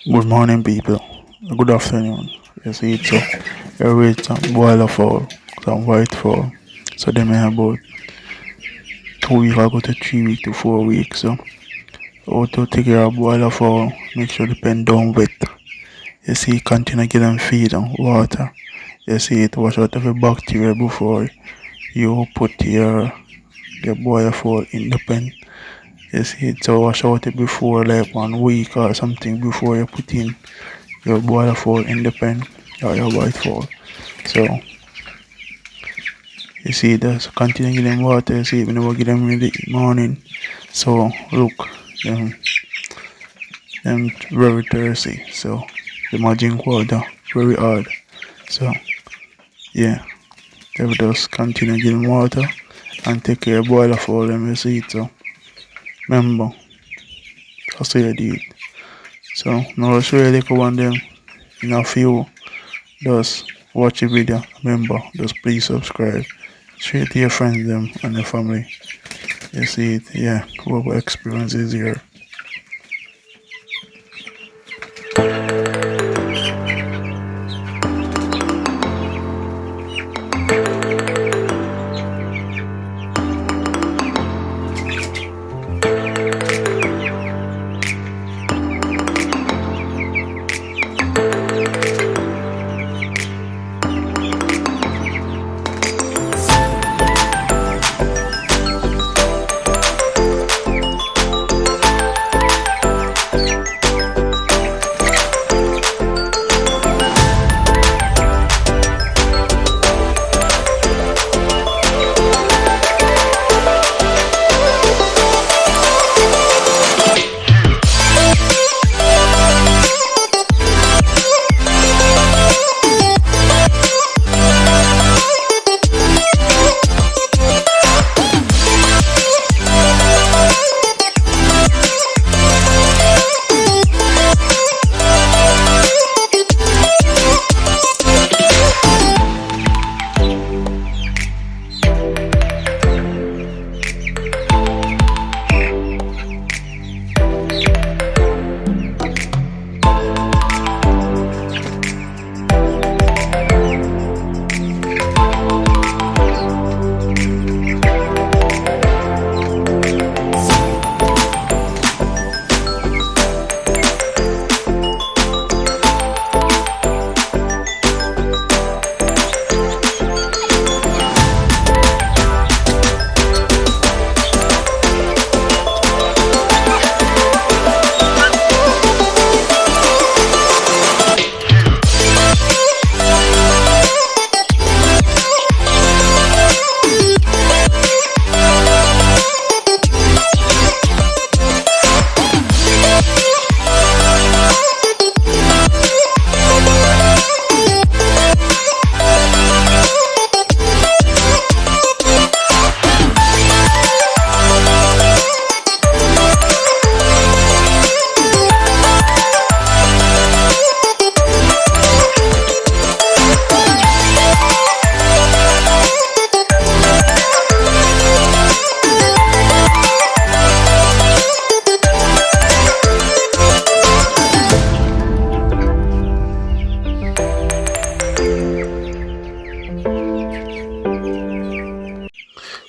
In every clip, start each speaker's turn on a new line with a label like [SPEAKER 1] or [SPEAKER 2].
[SPEAKER 1] Good morning, people. Good afternoon. You see, so here with some boiler fowl, some white fowl. So they may about 2 weeks ago to 3 weeks to 4 weeks. So how to take care of boiler fowl? Make sure the pen down wet. You see, continue give them feed and water. You see, it wash out every bacteria before you put your boiler fowl in the pen. You see, so wash out it before like 1 week or something before you put in your boiler fowl in the pen or your white fowl. So you see just continue give them water, you see we never give them in the morning. So look, them them very thirsty. So they might drink water very hard. So yeah, they will just continue give them water and take care of boiler fowl them you see it. So remember, that's how you do it. So now I'll show you like one them in a few. Just watch the video. Remember, just please subscribe. Share it to your friends them and your family. You see it, yeah. Whoever experience is here.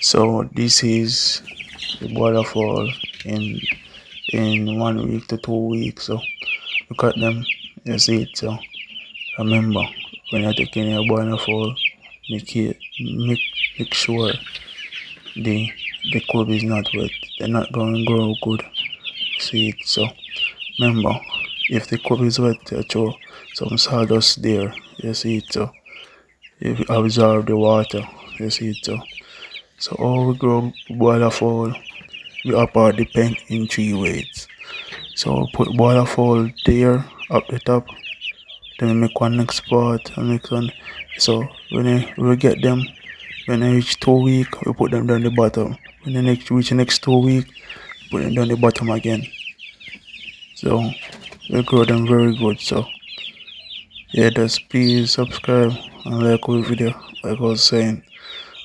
[SPEAKER 1] So this is the boiler fowl in 1 week to 2 weeks. So look at them, you see it. So remember, when you're taking your boiler fowl, make sure the the cob is not wet. They're not going to grow good. See it. So remember, if the cob is wet, you throw some sawdust there. You see it. So you absorb the water. You see it. So how we grow boiler fowl, we apart the pen in 3 ways. So put boiler fowl there up the top, then we make one next part and make one. So we get them, when they reach 2 weeks, we put them down the bottom. When they reach the next 2 weeks, put them down the bottom again. So we grow them very good. So yeah, just please subscribe and like our video, like I was saying,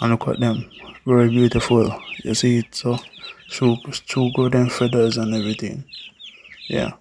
[SPEAKER 1] and look at them, very beautiful. You see it, so good and feathers and everything. Yeah.